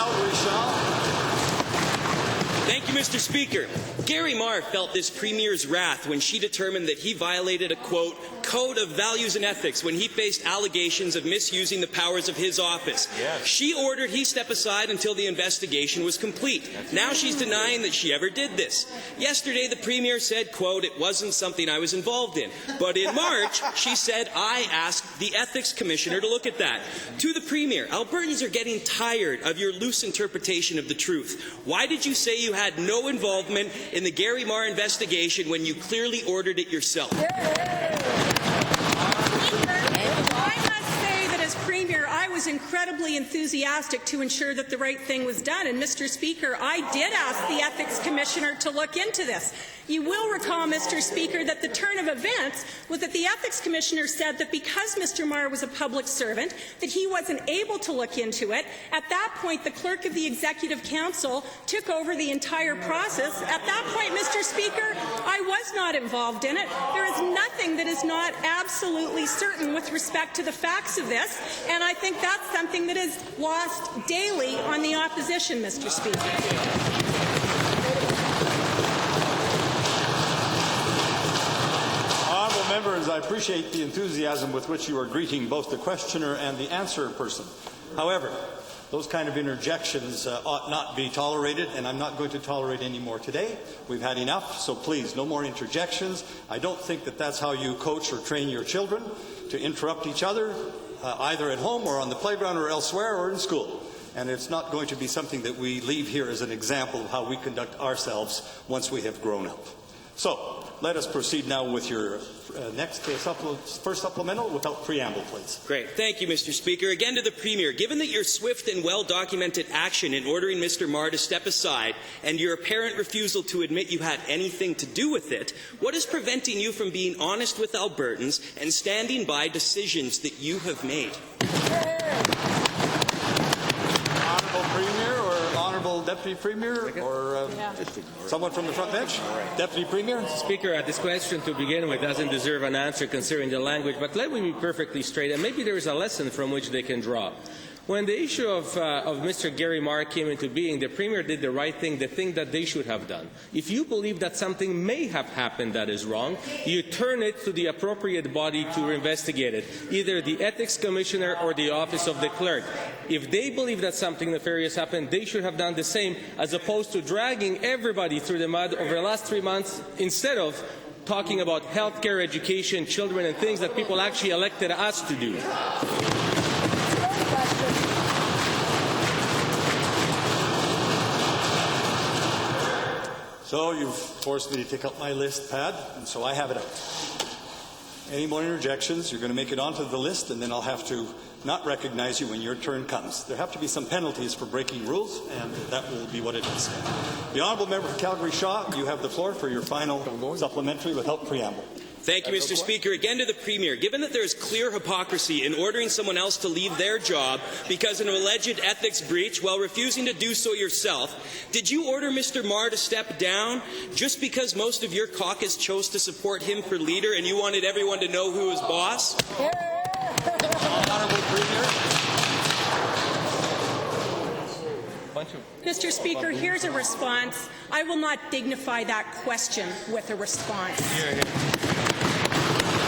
Calgary-Shaw. Thank you, Mr. Speaker. Gary Marr felt this Premier's wrath when she determined that he violated a, quote, code of values and ethics when he faced allegations of misusing the powers of his office. Yes. She ordered he step aside until the investigation was complete. Now she's denying that she ever did this. Yesterday, the Premier said, quote, it wasn't something I was involved in. But in March, she said, I asked the Ethics Commissioner to look at that. To the Premier, Albertans are getting tired of your loose interpretation of the truth. Why did you say you had no involvement in the Gary Marr investigation when you clearly ordered it yourself? I must say that as Premier, I was incredibly enthusiastic to ensure that the right thing was done. And, Mr. Speaker, I did ask the Ethics Commissioner to look into this. You will recall, Mr. Speaker, that the turn of events was that the Ethics Commissioner said that because Mr. Marr was a public servant, that he wasn't able to look into it. At that point, the Clerk of the Executive Council took over the entire process. At that point, Mr. Speaker, I was not involved in it. There is nothing that is not absolutely certain with respect to the facts of this, and I think that's something that is lost daily on the opposition, Mr. Speaker. Members, I appreciate the enthusiasm with which you are greeting both the questioner and the answer person. However, those kind of interjections ought not be tolerated, and I'm not going to tolerate any more today. We've had enough, so please, no more interjections. I don't think that that's how you coach or train your children, to interrupt each other, either at home or on the playground or elsewhere or in school. And it's not going to be something that we leave here as an example of how we conduct ourselves once we have grown up. So, let us proceed now with your next first supplemental without preamble, please. Great. Thank you, Mr. Speaker. Again to the Premier. Given that your swift and well-documented action in ordering Mr. Marr to step aside and your apparent refusal to admit you had anything to do with it, what is preventing you from being honest with Albertans and standing by decisions that you have made? Honourable Premier or Honourable Deputy Premier or someone from the front bench? Deputy Premier? Speaker, this question to begin with doesn't deserve an answer considering the language, but let me be perfectly straight, and maybe there is a lesson from which they can draw. When the issue of Mr. Gary Marr came into being, the Premier did the right thing, the thing that they should have done. If you believe that something may have happened that is wrong, you turn it to the appropriate body to investigate it, either the Ethics Commissioner or the Office of the Clerk. If they believe that something nefarious happened, they should have done the same, as opposed to dragging everybody through the mud over the last 3 months instead of talking about healthcare, education, children, and things that people actually elected us to do. So you've forced me to take up my list pad, and so I have it out. Any more interjections, you're going to make it onto the list, and then I'll have to not recognize you when your turn comes. There have to be some penalties for breaking rules, and that will be what it is. The Honourable Member for Calgary-Shaw, you have the floor for your final supplementary without preamble. Thank you, Mr. Speaker. Again to the Premier. Given that there is clear hypocrisy in ordering someone else to leave their job because of an alleged ethics breach while refusing to do so yourself, did you order Mr. Marr to step down just because most of your caucus chose to support him for leader and you wanted everyone to know who was boss? Honourable Premier. Mr. Speaker, here's a response. I will not dignify that question with a response.